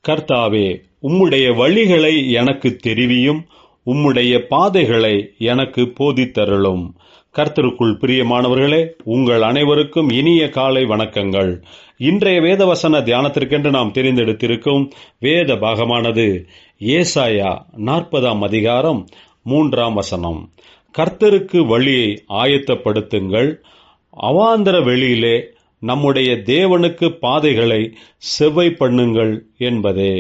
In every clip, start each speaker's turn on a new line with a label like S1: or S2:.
S1: கர்த்தாவே, உம்முடைய வழிகளை எனக்கு தெரிவியும், உம்முடைய பாதைகளை எனக்கு போதித்தருளும். கர்த்தருக்குள் பிரியமானவர்களே, உங்கள் அனைவருக்கும் இனிய காலை வணக்கங்கள். இன்றைய வேதவசன தியானத்திற்கென்று நாம் தெரிந்தெடுத்திருக்கும் வேத பாகமானது ஏசாயா 40ஆம் அதிகாரம் 3ஆம் வசனம். கர்த்தருக்கு வழியை ஆயத்தப்படுத்துங்கள், அவாந்தர வெளியிலே நம்முடைய தேவனுக்கு பாதைகளை செவ்வை பண்ணுங்கள் என்பதே.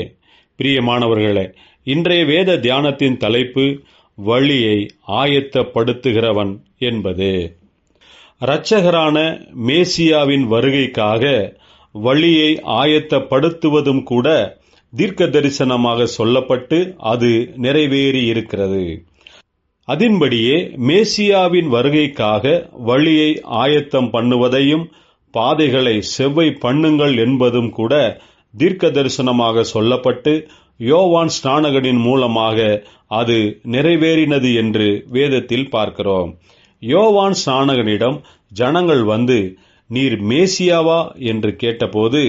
S1: பிரியமானவர்களே, இன்றைய வேத தியானத்தின் தலைப்பு வழியை ஆயத்தப்படுத்துகிறவன் என்பது. இரட்சகரான மேசியாவின் வருகைக்காக வழியை ஆயத்தப்படுத்துவதும் கூட தீர்க்க தரிசனமாக சொல்லப்பட்டு அது நிறைவேறி இருக்கிறது. அதன்படியே மேசியாவின் வருகைக்காக வழியை ஆயத்தம் பண்ணுவதையும் பாதைகளை செவ்வை பண்ணுங்கள் என்பதும் கூட தீர்க்க தரிசனமாக சொல்லப்பட்டு யோவான் ஸ்நானகனின் மூலமாக அது நிறைவேறினது என்று வேதத்தில் பார்க்கிறோம். யோவான் ஸ்நானகனிடம் ஜனங்கள் வந்து, நீர் மேசியாவா என்று கேட்டபோது,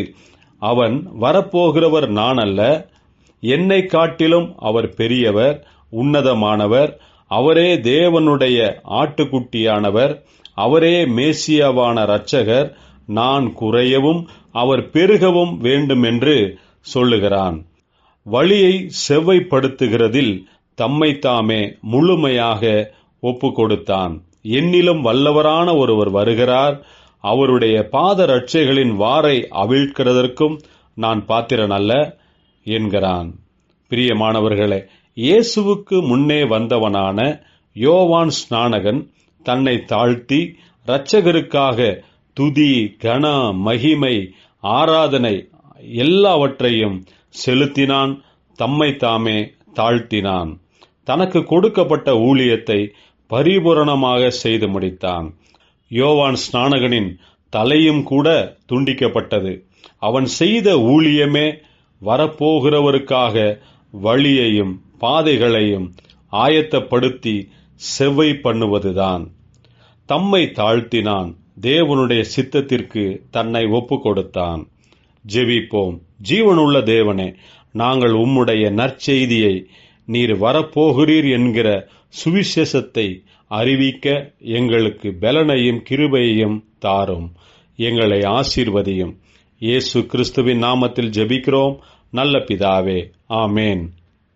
S1: அவன், வரப்போகிறவர் நான் அல்ல, என்னை காட்டிலும் அவர் பெரியவர், உன்னதமானவர், அவரே தேவனுடைய ஆட்டுக்குட்டியானவர், அவரே மேசியாவான இரட்சகர், நான் குறையவும் அவர் பெருகவும் வேண்டுமென்று சொல்லுகிறான். வழியை செவ்வைப்படுத்துகிறதில் தம்மைத்தாமே முழுமையாக ஒப்பு கொடுத்தான். என்னிலும் வல்லவரான ஒருவர் வருகிறார், அவருடைய பாத ரட்சைகளின் வாரை அவிழ்க்கிறதற்கும் நான் பாத்திரன் அல்ல என்கிறான். பிரியமானவர்களே, இயேசுவுக்கு முன்னே வந்தவனான யோவான் ஸ்நானகன் தன்னை தாழ்த்தி இரட்சகருக்காக துதி, கன, மகிமை, ஆராதனை எல்லாவற்றையும் செலுத்தினான், தம்மைத்தாமே தாழ்த்தினான். தனக்கு கொடுக்கப்பட்ட ஊழியத்தை பரிபூரணமாக செய்து முடித்தான். யோவான் ஸ்நானகனின் தலையும் கூட துண்டிக்கப்பட்டது. அவன் செய்த ஊழியமே வரப்போகிறவருக்காக வழியையும் பாதைகளையும் ஆயத்தப்படுத்தி செவ்வை பண்ணுவதுதான். தம்மை தாழ்த்தினான், தேவனுடைய சித்தத்திற்கு தன்னை ஒப்பு கொடுத்தான். ஜெபிப்போம். ஜீவனுள்ள தேவனே, நாங்கள் உம்முடைய நற்செய்தியை, நீர் வரப்போகிறீர் என்கிற சுவிசேஷத்தை அறிவிக்க எங்களுக்கு பலனையும் கிருபையையும் தாரும். எங்களை ஆசீர்வதியும். இயேசு கிறிஸ்துவின் நாமத்தில் ஜெபிக்கிறோம் நல்ல பிதாவே. ஆமேன்.